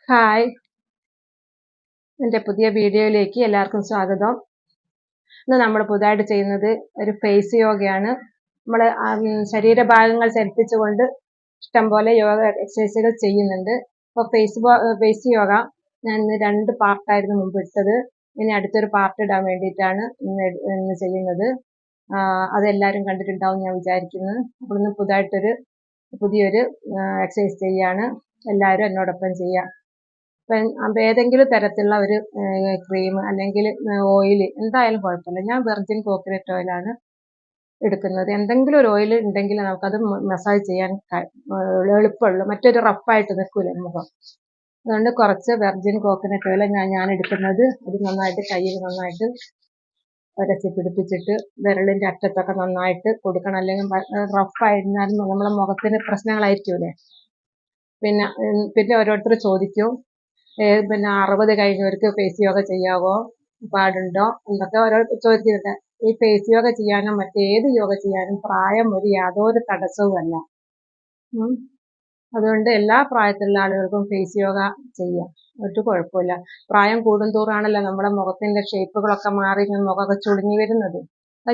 Hi, എൻ്റെ പുതിയ വീഡിയോയിലേക്ക് എല്ലാവർക്കും സ്വാഗതം. ഇന്ന് നമ്മൾ പുതുതായിട്ട് ചെയ്യുന്നത് ഒരു ഫേസ് യോഗയാണ്. നമ്മൾ ശരീരഭാഗങ്ങൾ ചലിപ്പിച്ചുകൊണ്ട് ഇഷ്ടംപോലെ യോഗ എക്സസൈസുകൾ ചെയ്യുന്നുണ്ട്. അപ്പോൾ ഫേസ് യോഗ ഞാൻ ഇന്ന് 2 പാർട്ടായിരുന്നു മുമ്പ് ഇട്ടത്. ഇനി അടുത്തൊരു പാർട്ട് ഇടാൻ വേണ്ടിയിട്ടാണ് ഇന്ന് ചെയ്യുന്നത്. അതെല്ലാവരും കണ്ടിട്ടുണ്ടാവും ഞാൻ വിചാരിക്കുന്നു. അപ്പോൾ ഇന്ന് പുതിയൊരു എക്സസൈസ് ചെയ്യാണ്. എല്ലാവരും എന്നോടൊപ്പം ചെയ്യാം. അപ്പം ഏതെങ്കിലും തരത്തിലുള്ള ഒരു ക്രീം അല്ലെങ്കിൽ ഓയിൽ എന്തായാലും കുഴപ്പമില്ല. ഞാൻ വെർജിൻ കോക്കനട്ട് ഓയിലാണ് എടുക്കുന്നത്. എന്തെങ്കിലും ഒരു ഓയിൽ ഉണ്ടെങ്കിൽ നമുക്കത് മസാജ് ചെയ്യാൻ എളുപ്പമുള്ളൂ. മറ്റൊരു റഫായിട്ട് നിൽക്കില്ല മുഖം. അതുകൊണ്ട് കുറച്ച് വെർജിൻ കോക്കനട്ട് ഓയിൽ ഞാൻ എടുക്കുന്നത്. അത് നന്നായിട്ട് കയ്യിൽ നന്നായിട്ട് ഉരച്ച് പിടിപ്പിച്ചിട്ട് വിരലിൻ്റെ അറ്റത്തൊക്കെ നന്നായിട്ട് കൊടുക്കണം. അല്ലെങ്കിൽ റഫായിരുന്നാലും നമ്മളെ മുഖത്തിന് പ്രശ്നങ്ങളായിരിക്കൂലേ. പിന്നെ ഓരോരുത്തർ ചോദിക്കും, പിന്നെ 60 കഴിഞ്ഞവർക്ക് ഫേസ് യോഗ ചെയ്യാവോ, പാടുണ്ടോ എന്നൊക്കെ ഓരോരുത്തർ ചോദിക്കുന്നുണ്ട്. ഈ ഫേസ് യോഗ ചെയ്യാനും മറ്റേത് യോഗ ചെയ്യാനും പ്രായം യാതൊരു തടസ്സവുമല്ല. അതുകൊണ്ട് എല്ലാ പ്രായത്തിലുള്ള ആളുകൾക്കും ഫേസ് യോഗ ചെയ്യാം, ഒരു കുഴപ്പമില്ല. പ്രായം കൂടുന്തോറാണല്ലോ നമ്മുടെ മുഖത്തിന്റെ ഷേപ്പുകളൊക്കെ മാറി മുഖമൊക്കെ ചുളുങ്ങി വരുന്നത്.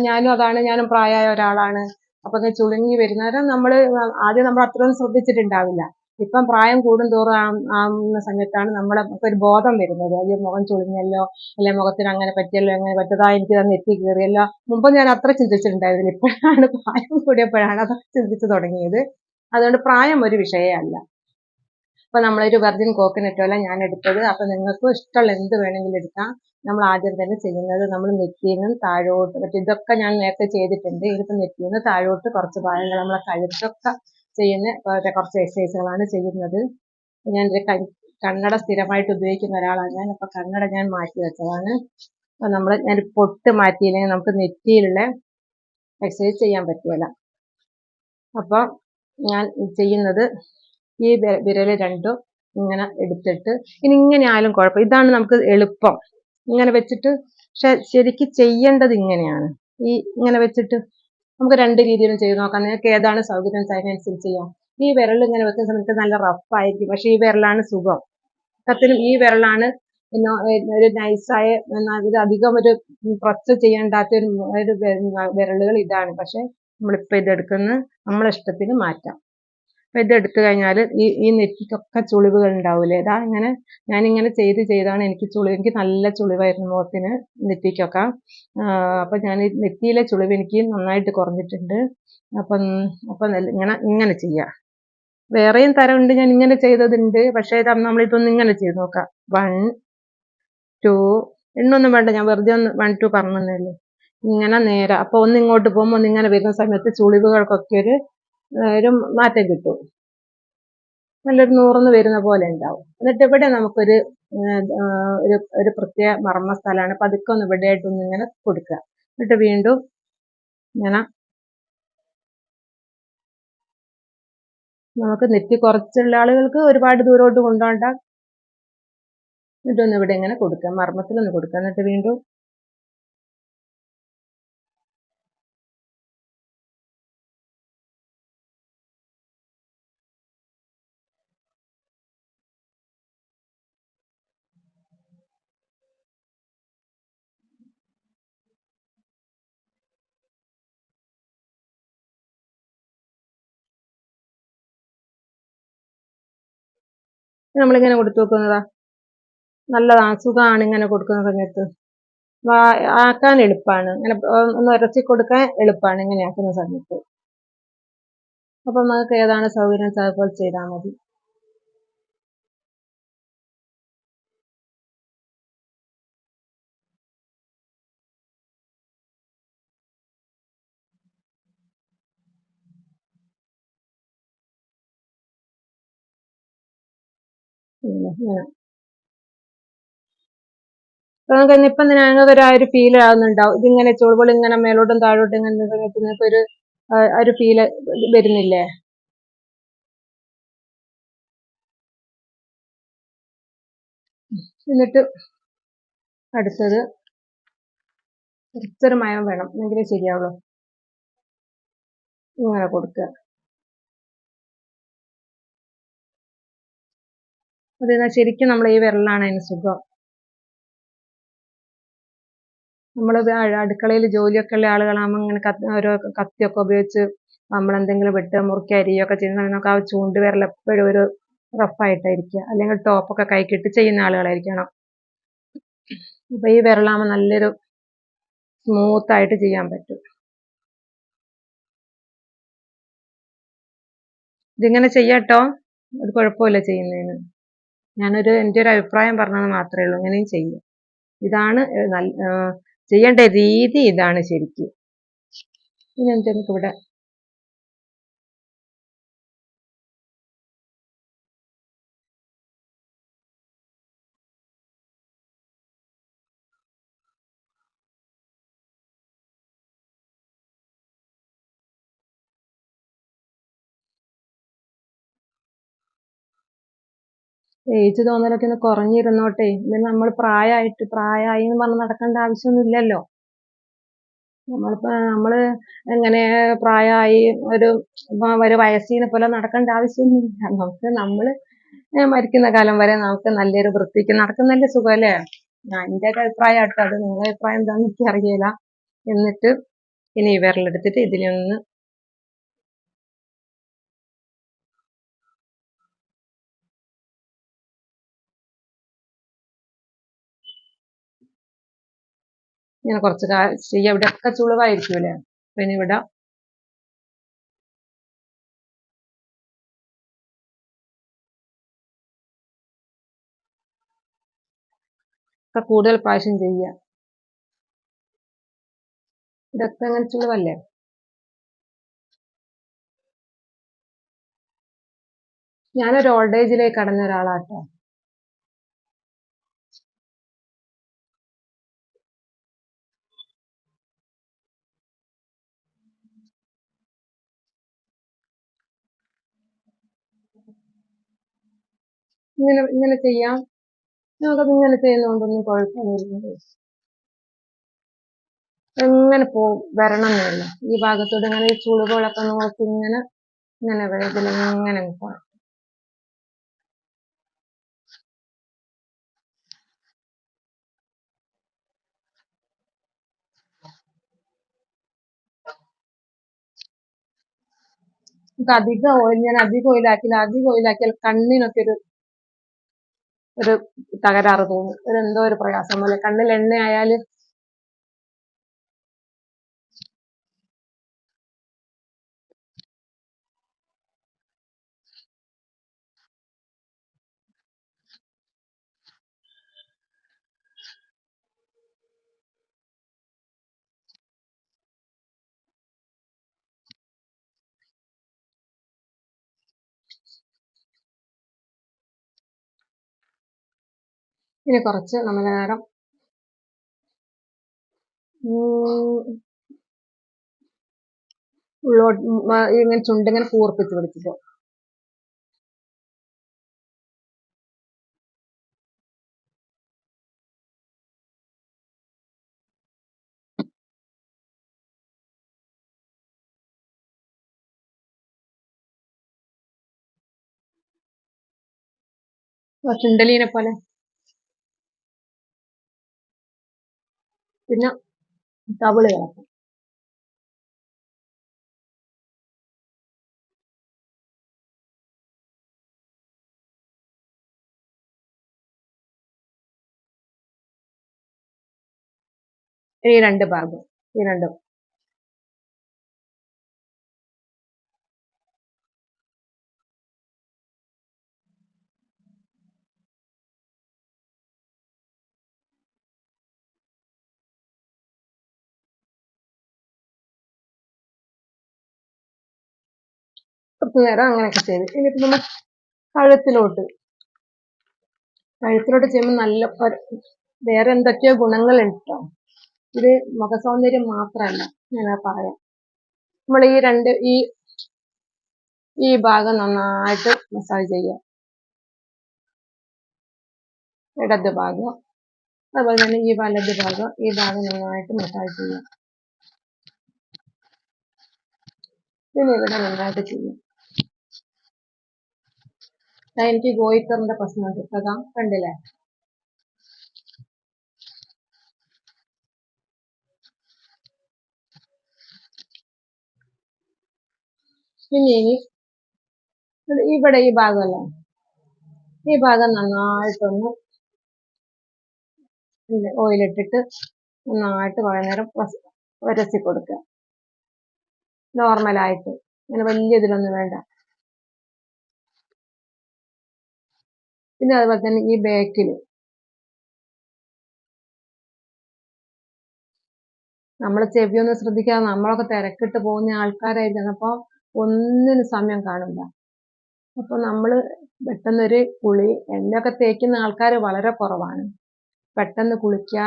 ഞാനും പ്രായമായ ഒരാളാണ്. അപ്പൊ ചുളുങ്ങി വരുന്നവരെ ആദ്യം നമ്മൾ അത്രയൊന്നും ശ്രദ്ധിച്ചിട്ടുണ്ടാവില്ല. ഇപ്പം പ്രായം കൂടുന്തോറും ആവുന്ന സമയത്താണ് നമുക്ക് ഒരു ബോധം വരുന്നത്. അയ്യോ, മുഖം ചുളിഞ്ഞല്ലോ, അല്ലെ മുഖത്തിന് അങ്ങനെ പറ്റിയല്ലോ, എങ്ങനെ പറ്റതാ, എനിക്ക് തന്നെ എത്തി കയറിയല്ലോ. മുമ്പ് ഞാൻ അത്ര ചിന്തിച്ചിട്ടുണ്ടായിരുന്നില്ല. ഇപ്പോഴാണ് പ്രായം കൂടിയപ്പോഴാണ് അതൊക്കെ ചിന്തിച്ചു തുടങ്ങിയത്. അതുകൊണ്ട് പ്രായം ഒരു വിഷയമല്ല. അപ്പൊ നമ്മളൊരു വെർജിൻ കോക്കനട്ട് ഓയിലാണ് ഞാൻ എടുത്തത്. അപ്പൊ നിങ്ങൾക്ക് ഇഷ്ടമുള്ള എന്ത് വേണമെങ്കിലും എടുക്കാം. നമ്മൾ ആദ്യം തന്നെ ചെയ്യുന്നത്, നമ്മൾ നെറ്റിയിൽ നിന്ന് താഴോട്ട്, ഇതൊക്കെ ഞാൻ നേരത്തെ ചെയ്തിട്ടുണ്ട്. ഇതിപ്പോ നെറ്റിയിൽ നിന്ന് താഴോട്ട് കുറച്ച് ഭാഗങ്ങൾ നമ്മളെ കഴുത്തൊക്കെ ചെയ്യുന്ന കുറച്ച് എക്സസൈസുകളാണ് ചെയ്യുന്നത്. ഞാൻ കണ്ണട സ്ഥിരമായിട്ട് ഉപയോഗിക്കുന്ന ഒരാളാണ് ഞാൻ. അപ്പൊ കണ്ണട ഞാൻ മാറ്റി വെച്ചതാണ്. അപ്പൊ ഞാൻ പൊട്ട് മാറ്റിയില്ലെങ്കിൽ നമുക്ക് നെറ്റിയിലുള്ള എക്സസൈസ് ചെയ്യാൻ പറ്റില്ല. അപ്പൊ ഞാൻ ചെയ്യുന്നത്, ഈ വിരല് രണ്ടും ഇങ്ങനെ എടുത്തിട്ട്, ഇങ്ങനെ ആയാലും കുഴപ്പം, ഇതാണ് നമുക്ക് എളുപ്പം. ഇങ്ങനെ വെച്ചിട്ട്, പക്ഷെ ശരിക്കും ചെയ്യേണ്ടത് ഇങ്ങനെയാണ്. ഇങ്ങനെ വെച്ചിട്ട് നമുക്ക് 2 രീതിയിലും ചെയ്ത് നോക്കാം. നിങ്ങൾക്ക് ഏതാണ് സൗകര്യം അതിനനുസരിച്ച് ചെയ്യാം. ഈ വിരൽ ഇങ്ങനെ വെക്കുന്ന സമയത്ത് നല്ല റഫായിരിക്കും, പക്ഷെ ഈ വിരലാണ് സുഖം. സത്യത്തിലും ഈ വിരലാണ് ഒരു നൈസായ, അധികം ഒരു പ്രസ് ചെയ്യേണ്ടാത്ത ഒരു വിരലുകൾ ഇതാണ്. പക്ഷെ നമ്മളിപ്പോൾ ഇതെടുക്കുന്ന നമ്മളെ ഇഷ്ടത്തിന് മാറ്റാം. അപ്പം ഇതെടുത്തു കഴിഞ്ഞാൽ ഈ നെറ്റിക്കൊക്കെ ചുളിവുകൾ ഉണ്ടാവില്ലേ. ഞാനിങ്ങനെ ചെയ്താണ് എനിക്ക് നല്ല ചുളിവായിരുന്നു മുഖത്തിന്, നെറ്റിക്കൊക്കെ. അപ്പം ഞാൻ ഈ നെറ്റിയിലെ ചുളിവ് എനിക്ക് നന്നായിട്ട് കുറഞ്ഞിട്ടുണ്ട്. അപ്പം ഇങ്ങനെ ചെയ്യാം. വേറെയും തരമുണ്ട്, ഞാൻ ഇങ്ങനെ ചെയ്തതുണ്ട്. പക്ഷേ നമ്മളിതൊന്നും ഇങ്ങനെ ചെയ്ത് നോക്കാം. 1 2 എണ്ണൊന്നും വേണ്ട, ഞാൻ വെറുതെ 1 2 പറഞ്ഞതേ ഉള്ളൂ. ഇങ്ങനെ നേരെ. അപ്പൊ ഇങ്ങോട്ട് പോകുമ്പോൾ ഒന്നിങ്ങനെ വരുന്ന സമയത്ത് ചുളിവുകൾക്കൊക്കെ ഒരു മാറ്റം കിട്ടും. നല്ലൊരു നൂർന്ന് വരുന്ന പോലെ ഉണ്ടാവും. എന്നിട്ട് ഇവിടെ നമുക്കൊരു ഒരു പ്രത്യേക മർമ്മ സ്ഥലമാണ്. പതുക്കെ ഒന്ന് ഇവിടെയായിട്ടൊന്ന് ഇങ്ങനെ കൊടുക്കുക. എന്നിട്ട് വീണ്ടും ഇങ്ങനെ നമുക്ക് നെറ്റി കുറച്ചുള്ള ആളുകൾക്ക് ഒരുപാട് ദൂരോട്ട് കൊണ്ടുപോകണ്ട. എന്നിട്ടൊന്ന് ഇവിടെ ഇങ്ങനെ കൊടുക്കുക, മർമ്മത്തിലൊന്ന് കൊടുക്കുക. എന്നിട്ട് വീണ്ടും നമ്മളിങ്ങനെ കൊടുത്തു നോക്കുന്നതാ. നല്ലതാണ്, സുഖമാണ് ഇങ്ങനെ കൊടുക്കുന്ന സമയത്ത്. ആക്കാൻ എളുപ്പമാണ്. ഇങ്ങനെ ഒന്ന് ഉരച്ച് കൊടുക്കാൻ എളുപ്പമാണ് ഇങ്ങനെ ആക്കുന്ന സമയത്ത്. അപ്പം നമുക്ക് ഏതാണ് സൗകര്യം അതുപോലെ ചെയ്താൽ മതി. ഇങ്ങനെ ഇപ്പം ഞങ്ങൾക്ക് ഒരു ഫീൽ ആവുന്നുണ്ടാവും. ഇതിങ്ങനെ ചുളിവുകൾ ഇങ്ങനെ മേലോട്ടും താഴോട്ടും ഇങ്ങനെ സമയത്ത് നിങ്ങൾക്ക് ഒരു ഫീല് വരുന്നില്ലേ? എന്നിട്ട് അടുത്തത് കുറച്ചൊരു മയം വേണം, എങ്കിലേ ശരിയാവുള്ളൂ. ഇങ്ങനെ കൊടുക്കുക. അത് ശരിക്കും നമ്മൾ ഈ വിരലാണ് അതിന് സുഖം. നമ്മൾ അടുക്കളയിൽ ജോലിയൊക്കെ ഉള്ള ആളുകളാകുമ്പോൾ ഇങ്ങനെ ഓരോ കത്തിയൊക്കെ ഉപയോഗിച്ച് നമ്മളെന്തെങ്കിലും വെട്ടുക മുറുക്കി അരിയൊക്കെ ചെയ്യുന്ന നമുക്ക് ആ ചൂണ്ട് വിരൽ എപ്പോഴും ഒരു റഫായിട്ടായിരിക്കുക, അല്ലെങ്കിൽ ടോപ്പൊക്കെ കൈക്കിട്ട് ചെയ്യുന്ന ആളുകളായിരിക്കണം. അപ്പൊ ഈ വിരലാകുമ്പോൾ നല്ലൊരു സ്മൂത്ത് ആയിട്ട് ചെയ്യാൻ പറ്റും. ഇതിങ്ങനെ ചെയ്യാട്ടോ, അത് കുഴപ്പമില്ല ചെയ്യുന്നതിന്. എൻ്റെ ഒരു അഭിപ്രായം പറഞ്ഞത് മാത്രമേ ഉള്ളൂ. ഇങ്ങനെയും ചെയ്യും. ഇതാണ് ചെയ്യേണ്ട രീതി, ഇതാണ് ശരിക്കും. ഇനി നമുക്ക് ഇവിടെ ഏജ് തോന്നലൊക്കെ ഒന്ന് കുറഞ്ഞിരുന്നോട്ടെ. ഇതിന് നമ്മൾ പ്രായമായി എന്ന് പറഞ്ഞ് നടക്കേണ്ട ആവശ്യമൊന്നും ഇല്ലല്ലോ. നമ്മള് എങ്ങനെ പ്രായമായി ഒരു വയസ്സിനെ പോലെ നടക്കേണ്ട ആവശ്യമൊന്നുമില്ല. നമ്മള് മരിക്കുന്ന കാലം വരെ നമുക്ക് നല്ലൊരു വൃത്തിക്ക് നടക്കുന്നല്ലേ സുഖം, അല്ലേ? എൻ്റെ ഒക്കെ അഭിപ്രായം ആട്ടോ അത്. നിങ്ങളുടെ അഭിപ്രായം എന്താണെന്ന് എനിക്ക് അറിയില്ല. എന്നിട്ട് ഇനി വിരലെടുത്തിട്ട് ഇതിലൊന്ന് ഇങ്ങനെ കുറച്ച് ചെയ്യാം. ഇവിടെയൊക്കെ ചുളിവായിരിക്കൂലേ, പിന്നെ ഇവിടെ ഒക്കെ കൂടുതൽ പ്രാവശ്യം ചെയ്യുക. ഇതൊക്കെ അങ്ങനെ ചുളിവല്ലേ. ഞാനൊരു ഓൾഡ് ഏജിലേക്ക് കടന്ന ഒരാളാട്ടോ. ഇങ്ങനെ ചെയ്യാം. നമുക്കത് ഇങ്ങനെ ചെയ്യുന്നതുകൊണ്ടൊന്നും കുഴപ്പമൊന്നുമില്ല. എങ്ങനെ വരണം എന്നില്ല. ഈ ഭാഗത്തോട് ഇങ്ങനെ ഈ ചുളിവുകളൊക്കെ നോക്കി ഇങ്ങനെ ഇതിലിങ്ങനെ പോകണം. നമുക്ക് അധികം ഓയിലാക്കിയാൽ കണ്ണിനൊക്കെ ഒരു തകരാറ് തോന്നും. എന്തോ ഒരു പ്രയാസം പോലെ. കണ്ണിൽ എണ്ണ ആയാല് ഇനി കുറച്ച് നമ്മൾ നേരം ഉള്ളോട്ട് ഇങ്ങനെ ചുണ്ടിങ്ങനെ കൂർപ്പിച്ച് പിടിച്ചിട്ട് ചുണ്ടലീനെ പോലെ. പിന്നെ തവിള് കിടക്കും. ഈ രണ്ട് ഭാഗം, ഈ രണ്ടും കുറച്ചു നേരം അങ്ങനെയൊക്കെ ചെയ്ത് ഇനിയിപ്പോ നമ്മൾ കഴുത്തിലോട്ട് ചെയ്യുമ്പോൾ നല്ല വേറെ എന്തൊക്കെയോ ഗുണങ്ങളുണ്ട് കേട്ടോ. ഇത് മുഖസൗന്ദര്യം മാത്രമല്ല, ഞാൻ പറയാം. നമ്മൾ ഈ ഭാഗം നന്നായിട്ട് മസാജ് ചെയ്യുക. ഇടത് ഭാഗം, അതുപോലെ തന്നെ ഈ വലത് ഭാഗം, ഈ ഭാഗം നന്നായിട്ട് മസാജ് ചെയ്യുക. പിന്നെ ഇവിടെ നന്നായിട്ട് ചെയ്യും. എനിക്ക് ഗോയിക്കറിന്റെ പ്രശ്നമുണ്ട്. അതാ കണ്ടില്ലേ? പിന്നെ ഇനി ഇവിടെ ഈ ഭാഗമല്ലേ, ഈ ഭാഗം നന്നായിട്ടൊന്ന് ഓയിലിട്ടിട്ട് നന്നായിട്ട് കുറെ നേരം ഉരസി കൊടുക്കുക. നോർമലായിട്ട്, അങ്ങനെ വലിയ ഇതിലൊന്നും വേണ്ട. പിന്നെ അതുപോലെ തന്നെ ഈ ബേക്കിൽ നമ്മളെ ചെവിയൊന്നും ശ്രദ്ധിക്കാതെ നമ്മളൊക്കെ തിരക്കിട്ട് പോകുന്ന ആൾക്കാരായിരിക്കും. അപ്പോൾ ഒന്നിനും സമയം കാണില്ല. അപ്പൊ നമ്മള് പെട്ടെന്നൊരു കുളി, എണ്ണയൊക്കെ തേക്കുന്ന ആൾക്കാർ വളരെ കുറവാണ്. പെട്ടെന്ന് കുളിക്കുക,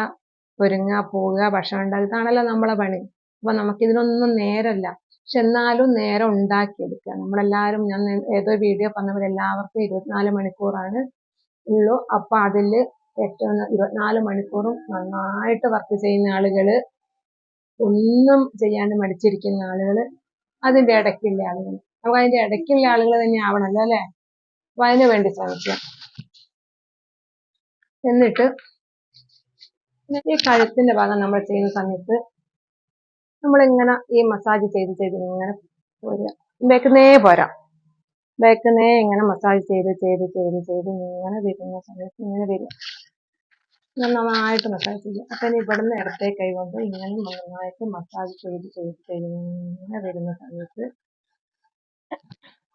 ഒരുങ്ങുക, പോവുക, ഭക്ഷണം ഉണ്ടാക്കുക, ഇതാണല്ലോ നമ്മളെ പണി. അപ്പൊ നമുക്കിതിനൊന്നും നേരമില്ല. പക്ഷെ എന്നാലും നേരം ഉണ്ടാക്കിയെടുക്കുക. നമ്മളെല്ലാവരും, ഞാൻ ഏതോ വീഡിയോ പറഞ്ഞ എല്ലാവർക്കും 24 മണിക്കൂറാണ് ഉള്ളൂ. അപ്പൊ അതില് ഏറ്റവും 24 മണിക്കൂറും നന്നായിട്ട് വർക്ക് ചെയ്യുന്ന ആളുകള്, ഒന്നും ചെയ്യാണ്ട് മടിച്ചിരിക്കുന്ന ആളുകള്, അതിന്റെ ഇടയ്ക്കുള്ള ആളുകൾ, നമുക്ക് അതിന്റെ ഇടയ്ക്കുള്ള ആളുകൾ തന്നെ ആവണല്ലോ അല്ലെ? അപ്പൊ അതിനു വേണ്ടി ശ്രമിക്കുക. എന്നിട്ട് ഈ കഴുത്തിന്റെ ഭാഗം നമ്മൾ ചെയ്യുന്ന സമയത്ത് നമ്മളിങ്ങനെ ഈ മസാജ് ചെയ്ത് ചെയ്ത് ഇങ്ങനെ പോരുക. ബേക്കുന്നേ പോരാ, ബേക്കുന്നേ ഇങ്ങനെ മസാജ് ചെയ്ത് ചെയ്ത് ചെയ്ത് ചെയ്ത് ഇങ്ങനെ വരുന്ന സമയത്ത് ഇങ്ങനെ വരിക, നന്നായിട്ട് മസാജ് ചെയ്യുക. അപ്പൊ ഇനി ഇവിടുന്ന് ഇടത്തെ കൈ കൊണ്ട് ഇങ്ങനെ നന്നായിട്ട് മസാജ് ചെയ്ത് ചെയ്ത് ചെയ്ത് ഇങ്ങനെ വരുന്ന സമയത്ത്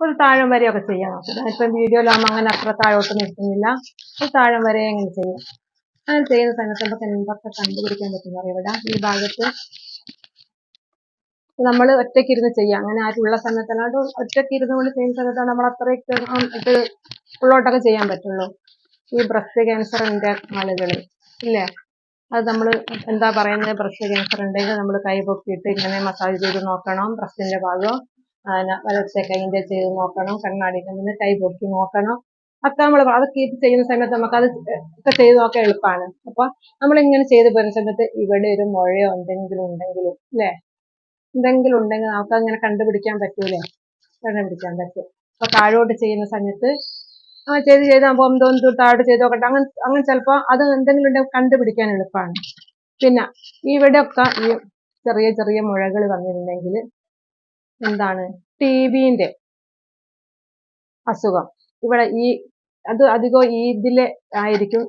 ഒരു താഴം വരെയൊക്കെ ചെയ്യാൻ നോക്കുക. ഇപ്പം വീഡിയോയിലാകുമ്പോൾ അങ്ങനെ അത്ര താഴോട്ട് നിൽക്കുന്നില്ല, ഒരു താഴം വരെ ഇങ്ങനെ ചെയ്യാം. അങ്ങനെ ചെയ്യുന്ന സമയത്ത് നമുക്ക് എന്തൊക്കെ കണ്ടുപിടിക്കാൻ പറ്റുന്ന ഇവിടെ ഈ ഭാഗത്ത് നമ്മൾ ഒറ്റയ്ക്കിരുന്ന് ചെയ്യാം. അങ്ങനെ ആരും ഉള്ള സമയത്തല്ലാണ്ട് ഒറ്റയ്ക്കിരുന്ന് കൊണ്ട് ചെയ്യുന്ന സമയത്താണ് നമ്മൾ അത്രയ്ക്ക് ഇത് ഉള്ളോട്ടൊക്കെ ചെയ്യാൻ പറ്റുള്ളൂ. ഈ ബ്രസ്റ്റ് ക്യാൻസറിന്റെ ആളുകൾ ഇല്ലേ, അത് നമ്മൾ എന്താ പറയുന്നത്, ബ്രസ്റ്റ് ക്യാൻസർ ഉണ്ടെങ്കിൽ നമ്മൾ കൈ പൊക്കിയിട്ട് ഇങ്ങനെ മസാജ് ചെയ്ത് നോക്കണം. ബ്രസ്റ്റിന്റെ ഭാഗം വലത്തെ കൈന്റെ ചെയ്ത് നോക്കണം. കണ്ണാടിക്ക് മുന്നേ കൈ പൊക്കി നോക്കണം. ഒക്കെ നമ്മൾ അതൊക്കെ ഇത് ചെയ്യുന്ന സമയത്ത് നമുക്കത് ഒക്കെ ചെയ്ത് നോക്കാൻ എളുപ്പമാണ്. അപ്പൊ നമ്മളിങ്ങനെ ചെയ്ത് പോരുന്ന സമയത്ത് ഇവിടെ ഒരു മുഴയോ എന്തെങ്കിലും ഉണ്ടെങ്കിലും അല്ലേ, എന്തെങ്കിലും ഉണ്ടെങ്കിൽ നമുക്ക് അങ്ങനെ കണ്ടുപിടിക്കാൻ പറ്റൂലേ, കണ്ടുപിടിക്കാൻ പറ്റും. അപ്പൊ താഴോട്ട് ചെയ്യുന്ന സമയത്ത് ചെയ്ത് ചെയ്ത് ആകുമ്പോൾ എന്തോന്ന് താഴോട്ട് ചെയ്ത് നോക്കട്ടെ, അങ്ങനെ ചിലപ്പോൾ അത് എന്തെങ്കിലും ഉണ്ടെങ്കിൽ കണ്ടുപിടിക്കാൻ എളുപ്പമാണ്. പിന്നെ ഇവിടെ ഒക്കെ ഈ ചെറിയ ചെറിയ മുഴകൾ വന്നിട്ടുണ്ടെങ്കിൽ എന്താണ്, ടിബിന്റെ അസുഖം ഇവിടെ അത് അധികം ഇതിലെ ആയിരിക്കും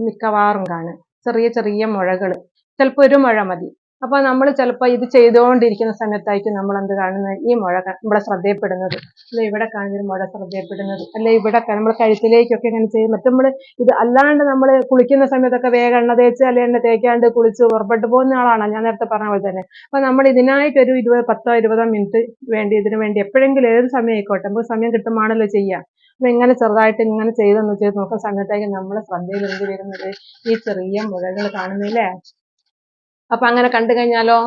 മിക്കവാറും കാണുക. ചെറിയ ചെറിയ മുഴകൾ, ചിലപ്പോൾ ഒരു മുഴ മതി. അപ്പൊ നമ്മൾ ചിലപ്പോൾ ഇത് ചെയ്തുകൊണ്ടിരിക്കുന്ന സമയത്തായിരിക്കും നമ്മൾ എന്ത് കാണുന്നത്, ഈ മുഴ നമ്മളെ ശ്രദ്ധയപ്പെടുന്നത്, അല്ലെ ഇവിടെ കാണുന്നൊരു മുഴ ശ്രദ്ധയപ്പെടുന്നത്, അല്ലെ ഇവിടെ നമ്മൾ കഴുത്തിലേക്കൊക്കെ ഇങ്ങനെ ചെയ്യും. മറ്റും നമ്മൾ ഇത് അല്ലാണ്ട് നമ്മൾ കുളിക്കുന്ന സമയത്തൊക്കെ വേഗം എണ്ണ തേച്ച് അല്ലെ എണ്ണ തേക്കാണ്ട് കുളിച്ച് പുറപ്പെട്ടു പോകുന്ന ആളാണ് ഞാൻ നേരത്തെ പറഞ്ഞ പോലെ തന്നെ. അപ്പൊ നമ്മൾ ഇതിനായിട്ടൊരു 10-20 മിനിറ്റ് വേണ്ടി, ഇതിനു വേണ്ടി എപ്പോഴെങ്കിലും ഏത് സമയം ആയിക്കോട്ടെ, നമുക്ക് സമയം കിട്ടുമ്പോഴാണല്ലോ ചെയ്യുക. അപ്പൊ ഇങ്ങനെ ചെറുതായിട്ട് ഇങ്ങനെ ചെയ്ത് നോക്കുന്ന സമയത്തായിരിക്കും നമ്മളെ ശ്രദ്ധയിൽ എന്ത് വരുന്നത്, ഈ ചെറിയ മുഴകൾ കാണുന്നില്ലേ. അപ്പൊ അങ്ങനെ കണ്ടു കഴിഞ്ഞാലോ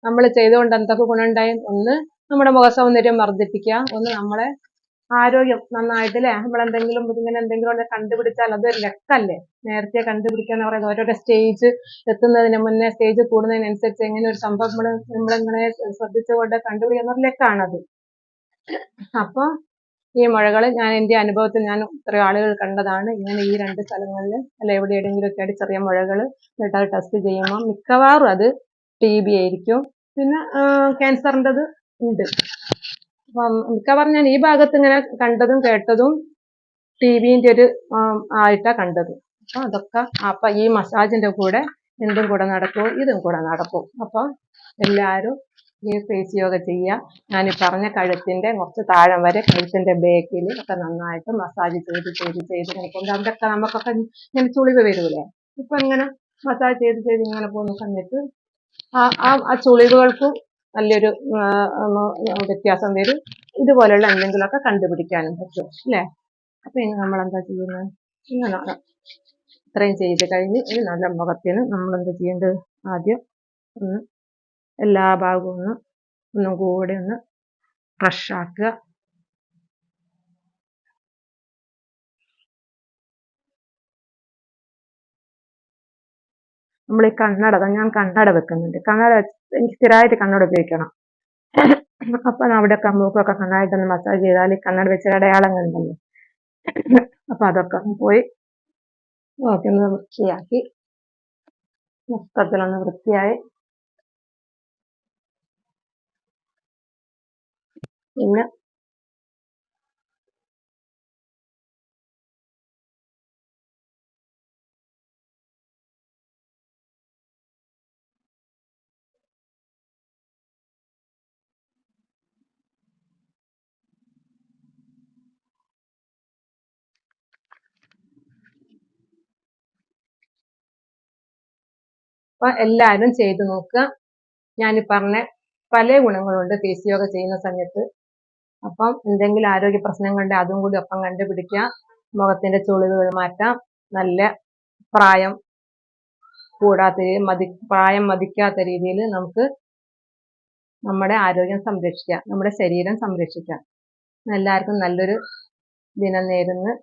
നമ്മൾ ചെയ്തുകൊണ്ട് എന്തൊക്കെ ഗുണമുണ്ടായി, ഒന്ന് നമ്മുടെ മുഖ സൗന്ദര്യം വർദ്ധിപ്പിക്കുക, ഒന്ന് നമ്മളെ ആരോഗ്യം നന്നായിട്ട് അല്ലെ, നമ്മൾ എന്തെങ്കിലും ഇങ്ങനെ എന്തെങ്കിലും കണ്ടുപിടിച്ചാൽ അതൊരു ലക്കല്ലേ, നേരത്തെ കണ്ടുപിടിക്കാന്ന് പറയുന്നത്. ഓരോരോ സ്റ്റേജ് എത്തുന്നതിന് മുന്നേ, സ്റ്റേജ് കൂടുന്നതിനനുസരിച്ച് എങ്ങനെ ഒരു സംഭവം നമ്മളിങ്ങനെ ശ്രദ്ധിച്ചുകൊണ്ട് കണ്ടുപിടിക്കുന്ന ഒരു ലക്കാണത്. അപ്പൊ ഈ മുഴകൾ ഞാൻ എൻ്റെ അനുഭവത്തിൽ ഞാൻ ഇത്രയും ആളുകൾ കണ്ടതാണ്. ഇങ്ങനെ ഈ 2 സ്ഥലങ്ങളിൽ അല്ല എവിടെയെങ്കിലും ഒക്കെ ആയിട്ട് ചെറിയ മുഴകൾ എന്നിട്ട് അത് ടെസ്റ്റ് ചെയ്യുമ്പോൾ മിക്കവാറും അത് TB ആയിരിക്കും. പിന്നെ ക്യാൻസറിൻ്റെത് ഉണ്ട്. അപ്പം മിക്കവാറും ഞാൻ ഈ ഭാഗത്ത് ഇങ്ങനെ കണ്ടതും കേട്ടതും TBന്റെ ഒരു ആയിട്ടാ കണ്ടത്. അപ്പൊ അതൊക്കെ അപ്പൊ ഈ മസാജിന്റെ കൂടെ എന്തും കൂടെ നടക്കും, ഇതും കൂടെ നടക്കും. അപ്പൊ എല്ലാവരും ഈ ഫേസ് യോഗ ചെയ്യുക. ഞാൻ ഈ പറഞ്ഞ കഴുത്തിന്റെ കുറച്ച് താഴം വരെ, കഴുത്തിന്റെ ബേക്കിൽ ഒക്കെ നന്നായിട്ട് മസാജ് ചെയ്ത് ചെയ്ത് ചെയ്ത് നിൽക്കുമ്പോൾ അതൊക്കെ നമുക്കൊക്കെ ഇങ്ങനെ ചുളിവ് വരൂലേ. ഇപ്പൊ ഇങ്ങനെ മസാജ് ചെയ്ത് ചെയ്ത് ഇങ്ങനെ പോകുന്ന സമയത്ത് ആ ചുളിവുകൾക്കും നല്ലൊരു വ്യത്യാസം വരും. ഇതുപോലെയുള്ള എന്തെങ്കിലുമൊക്കെ കണ്ടുപിടിക്കാനും പറ്റും അല്ലേ. അപ്പൊ ഇനി നമ്മൾ എന്താ ചെയ്യുന്നത്, ഇങ്ങനെയാണ് ഇത്രയും ചെയ്ത് കഴിഞ്ഞ് ഇനി നല്ല മുഖത്തിന് നമ്മൾ എന്താ ചെയ്യേണ്ടത്, ആദ്യം ഒന്ന് എല്ലാ ഭാഗവും ഒന്നും കൂടെ ഒന്ന് ഫ്രഷ് ആക്കുക. നമ്മൾ ഈ ഞാൻ കണ്ണട വെക്കുന്നുണ്ട്. കണ്ണട എനിക്ക് സ്ഥിരമായിട്ട് കണ്ണട ഉപയോഗിക്കണം. അപ്പൊ അവിടെയൊക്കെ മൂക്കൊക്കെ നന്നായിട്ടൊന്ന് മസാജ് ചെയ്താൽ കണ്ണട വെച്ച അടയാളം കണ്ടല്ലോ. അപ്പൊ അതൊക്കെ ഒന്ന് പോയി നോക്കി ഒന്ന് വൃത്തിയാക്കി മൊത്തത്തിലൊന്ന് വൃത്തിയായി. പിന്നെ അപ്പൊ എല്ലാവരും ചെയ്തു നോക്കുക. ഞാൻ പറഞ്ഞ പല ഗുണങ്ങളുണ്ട് ഫേസ് യോഗ ചെയ്യുന്ന സമയത്ത്. അപ്പം എന്തെങ്കിലും ആരോഗ്യ പ്രശ്നങ്ങളുണ്ടെങ്കിൽ അതും കൂടി ഒപ്പം കണ്ടുപിടിക്കുക. മുഖത്തിന്റെ ചുളിവുകൾ മാറ്റാം. നല്ല പ്രായം കൂടാത്ത പ്രായം മതിക്കാത്ത രീതിയിൽ നമുക്ക് നമ്മുടെ ആരോഗ്യം സംരക്ഷിക്കാം, നമ്മുടെ ശരീരം സംരക്ഷിക്കാം. എല്ലാവർക്കും നല്ലൊരു ദിനം നേരുന്നു.